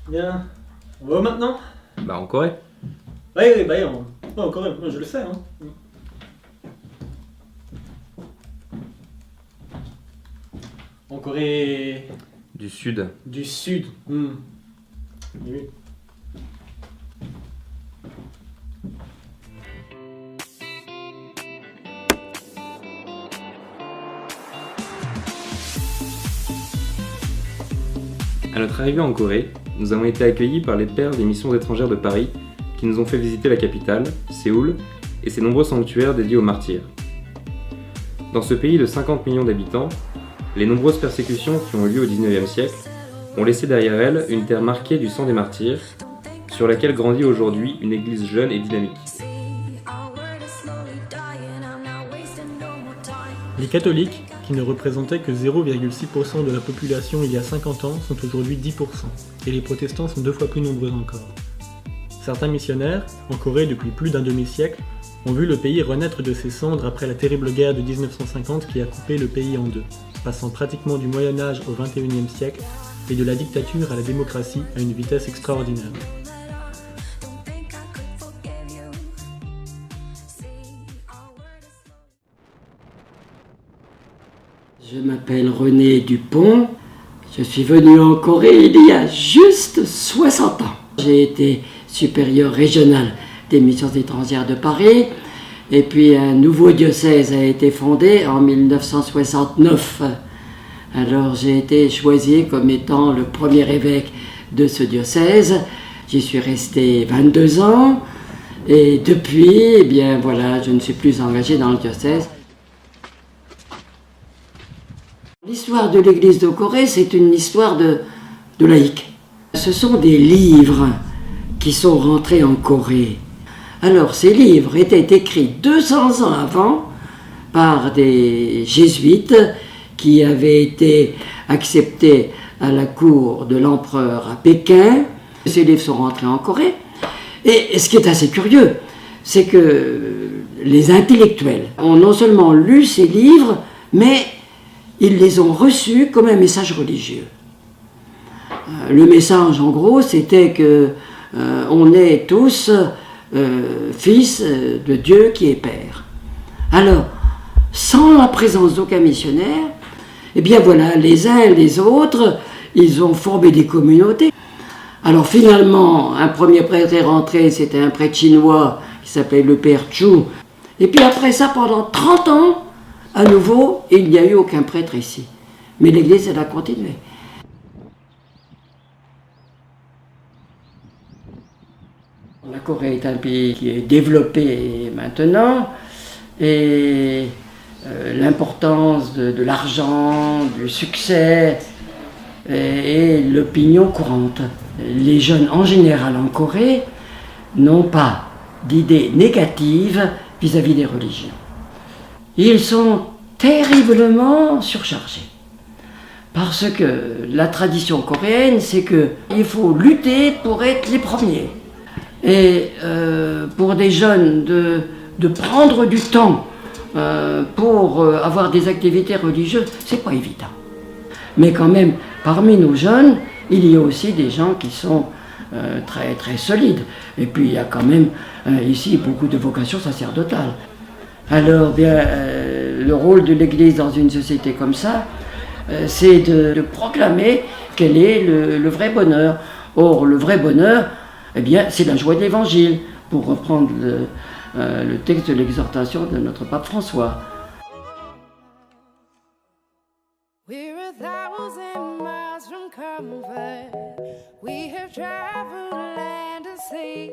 Bien. On va où maintenant? Bah en Corée. Oui, oui, bah en Corée, je le sais. Hein. En Corée Du Sud. du Sud. Oui. À notre arrivée en Corée, nous avons été accueillis par les pairs des missions étrangères de Paris qui nous ont fait visiter la capitale, Séoul, et ses nombreux sanctuaires dédiés aux martyrs. Dans ce pays de 50 millions d'habitants, les nombreuses persécutions qui ont eu lieu au XIXe siècle ont laissé derrière elles une terre marquée du sang des martyrs, sur laquelle grandit aujourd'hui une église jeune et dynamique. Les catholiques, qui ne représentaient que 0,6% de la population il y a 50 ans, sont aujourd'hui 10%, et les protestants sont 2 fois plus nombreux encore. Certains missionnaires, en Corée depuis plus d'un demi-siècle, ont vu le pays renaître de ses cendres après la terrible guerre de 1950 qui a coupé le pays en deux, passant pratiquement du Moyen-Âge au XXIe siècle et de la dictature à la démocratie à une vitesse extraordinaire. Je m'appelle René Dupont. Je suis venu en Corée il y a juste 60 ans. J'ai été supérieur régional des missions étrangères de Paris. Et puis un nouveau diocèse a été fondé en 1969. Alors j'ai été choisi comme étant le premier évêque de ce diocèse. J'y suis resté 22 ans. Et depuis, eh bien voilà, je ne suis plus engagé dans le diocèse. L'histoire de l'Église de Corée, c'est une histoire de laïcs. Ce sont des livres qui sont rentrés en Corée. Alors, ces livres étaient écrits 200 ans avant par des jésuites qui avaient été acceptés à la cour de l'empereur à Pékin. Ces livres sont rentrés en Corée. Et ce qui est assez curieux, c'est que les intellectuels ont non seulement lu ces livres, mais ils les ont reçus comme un message religieux. Le message, en gros, c'était que on est tous fils de Dieu qui est Père. Alors, sans la présence d'aucun missionnaire, eh bien voilà, les uns et les autres, ils ont formé des communautés. Alors finalement, un premier prêtre est rentré, c'était un prêtre chinois qui s'appelait le Père Chu. Et puis après ça, pendant 30 ans, à nouveau, il n'y a eu aucun prêtre ici. Mais l'Église, elle a continué. La Corée est un pays qui est développé maintenant, et l'importance de l'argent, du succès et l'opinion courante. Les jeunes en général en Corée n'ont pas d'idées négatives vis-à-vis des religions. Ils sont terriblement surchargés. Parce que la tradition coréenne, c'est qu'il faut lutter pour être les premiers. Et pour des jeunes, de prendre du temps pour avoir des activités religieuses, c'est pas évident. Mais quand même, parmi nos jeunes, il y a aussi des gens qui sont très, très solides. Et puis il y a quand même ici beaucoup de vocations sacerdotales. Alors, bien, le rôle de l'Église dans une société comme ça, c'est de proclamer quel est le vrai bonheur. Or, le vrai bonheur, eh bien, c'est la joie de l'Évangile, pour reprendre le texte de l'exhortation de notre pape François. We're 1,000 miles from comfort. We have traveled land and sea.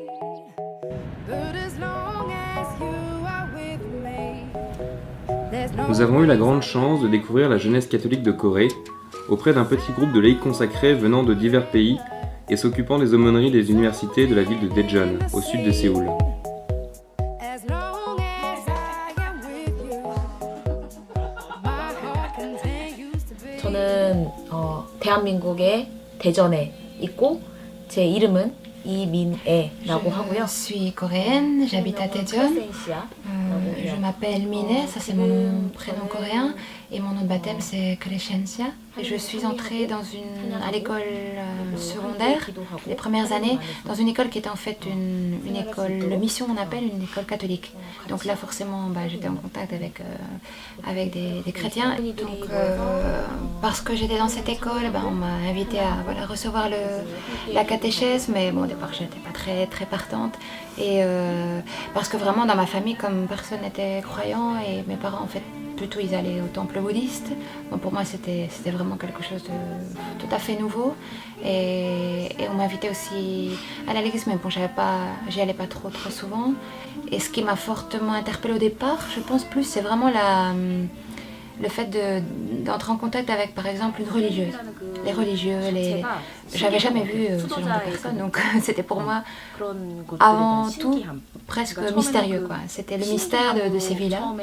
But as long as you are with me. Nous avons eu la grande chance de découvrir la jeunesse catholique de Corée auprès d'un petit groupe de laïcs consacrés venant de divers pays et s'occupant des aumôneries des universités de la ville de Daejeon, au sud de Séoul. 저는 대한민국의 대전에 있고 제 이름은 이민애라고 하고요. Je suis coréenne, j'habite à Daejeon. Je m'appelle Minhé, ça c'est mon prénom coréen. et mon nom de baptême c'est Crescencia. Je suis entrée à l'école secondaire, les premières années, dans une école qui était en fait une école de mission, on appelle une école catholique. Donc là forcément j'étais en contact avec des chrétiens. Donc parce que j'étais dans cette école, on m'a invitée à recevoir la catéchèse, mais bon au départ je n'étais pas très partante. Et parce que vraiment dans ma famille, comme personne n'était croyant et mes parents en fait plutôt ils allaient au temple bouddhiste. Donc pour moi c'était vraiment quelque chose de tout à fait nouveau. Et on m'invitait aussi à l'église, mais bon j'y allais pas trop souvent. Et ce qui m'a fortement interpellée au départ, je pense plus, c'est vraiment le fait d'entrer en contact avec par exemple une religieuse. Les religieux, j'avais jamais vu ce genre de personnes, donc c'était pour moi avant tout presque mystérieux, quoi. C'était le mystère de ces vies-là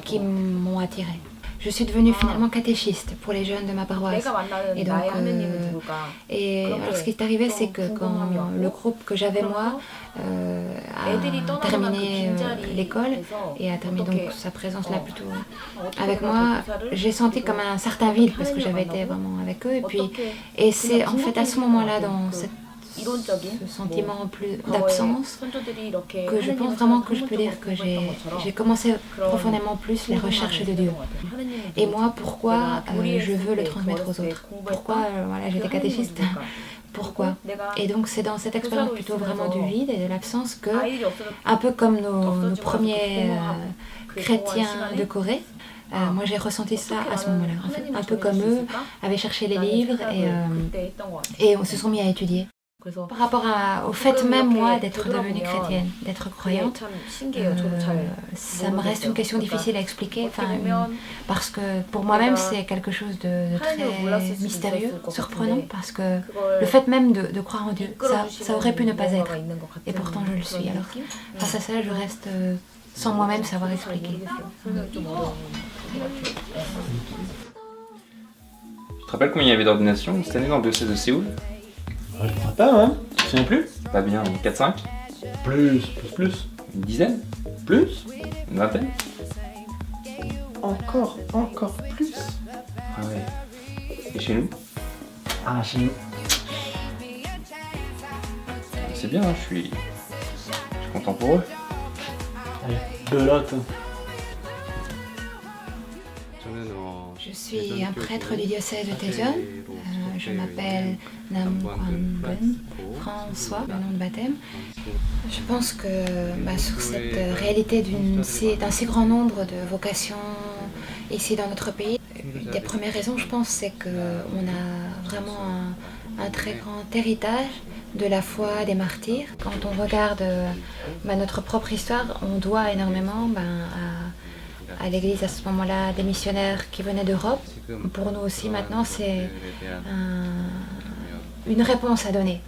qui m'ont attirée. Je suis devenue finalement catéchiste pour les jeunes de ma paroisse. Et donc, alors ce qui est arrivé, c'est que quand le groupe que j'avais moi a terminé l'école et a terminé donc sa présence là plutôt avec moi, j'ai senti comme un certain vide parce que j'avais été vraiment avec eux. Et c'est en fait à ce moment-là, dans ce sentiment plus d'absence, que je pense vraiment que je peux dire que j'ai commencé profondément plus les recherches de Dieu. Et moi, pourquoi je veux le transmettre aux autres? Pourquoi j'étais catéchiste? Pourquoi? Et donc c'est dans cette expérience plutôt vraiment du vide et de l'absence que, un peu comme nos premiers chrétiens de Corée, moi j'ai ressenti ça à ce moment-là. En fait, un peu comme eux, avaient cherché les livres et on se sont mis à étudier. Par rapport au fait même, moi, d'être devenue chrétienne, d'être croyante, ça me reste une question difficile à expliquer, parce que pour moi-même, c'est quelque chose de très mystérieux, surprenant, parce que le fait même de croire en Dieu, ça aurait pu ne pas être, et pourtant je le suis. Alors, face à ça, je reste sans moi-même savoir expliquer. Tu te rappelles combien il y avait d'ordinations cette année dans le diocèse de Séoul? Je ne crois pas, hein? Tu te souviens plus? Pas bien, 4-5? Plus. Une dizaine? Plus? Une vingtaine? Encore plus. Ah ouais. Et chez nous? Ah, chez nous. C'est bien, je suis content pour eux. Allez, belote. Je suis un prêtre du diocèse de Daejeon. Je m'appelle Nam Kwang-beun, François, le nom de baptême. Je pense que sur cette réalité d'un si grand nombre de vocations ici dans notre pays, une des premières raisons, je pense, c'est qu'on a vraiment un très grand héritage de la foi des martyrs. Quand on regarde notre propre histoire, on doit énormément à l'église à ce moment-là des missionnaires qui venaient d'Europe. Pour nous aussi maintenant c'est une réponse à donner,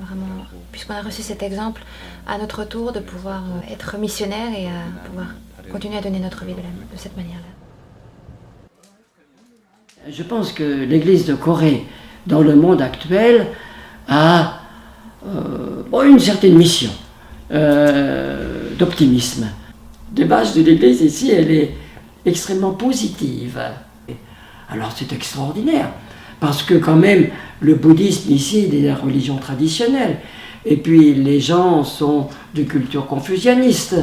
vraiment, puisqu'on a reçu cet exemple à notre tour de pouvoir être missionnaire et à pouvoir continuer à donner notre vie de cette manière-là. Je pense que l'église de Corée dans le monde actuel a une certaine mission d'optimisme. L'image de l'Église ici, elle est extrêmement positive. Alors c'est extraordinaire, parce que quand même, le bouddhisme ici, il est la religion traditionnelle. Et puis les gens sont de culture confucianiste.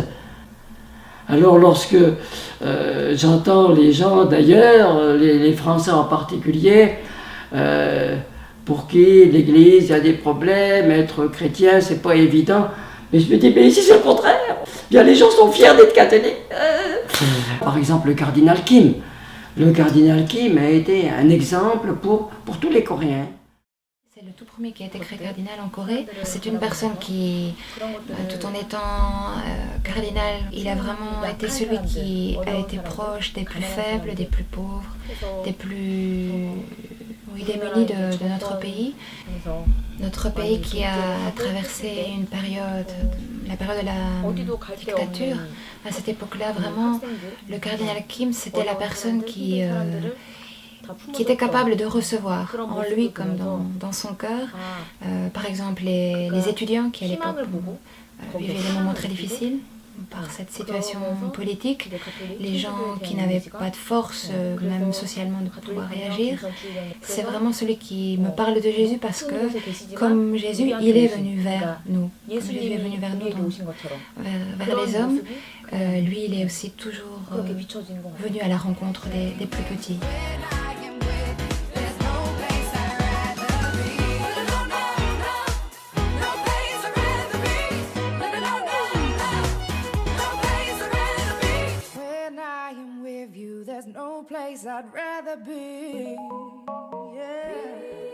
Alors lorsque j'entends les gens d'ailleurs, les Français en particulier, pour qui l'Église, il y a des problèmes, être chrétien, c'est pas évident. Mais je me dis, mais ici c'est le contraire. Bien, les gens sont fiers d'être catholiques. Par exemple, le cardinal Kim. Le cardinal Kim a été un exemple pour tous les Coréens. C'est le tout premier qui a été créé cardinal en Corée. C'est une personne qui, tout en étant cardinal, il a vraiment été celui qui a été proche des plus faibles, des plus pauvres, des plus démunis de notre pays. Notre pays qui a traversé une période, la période de la dictature. À cette époque-là, vraiment, le cardinal Kim, c'était la personne qui était capable de recevoir en lui comme dans son cœur, par exemple, les étudiants qui à l'époque vivaient des moments très difficiles, par cette situation politique, les gens qui n'avaient pas de force, même socialement, de pouvoir réagir. C'est vraiment celui qui me parle de Jésus parce que, comme Jésus, il est venu vers nous. Comme Jésus est venu vers nous, vers les hommes, lui, il est aussi toujours venu à la rencontre des plus petits. There's no place I'd rather be. Yeah.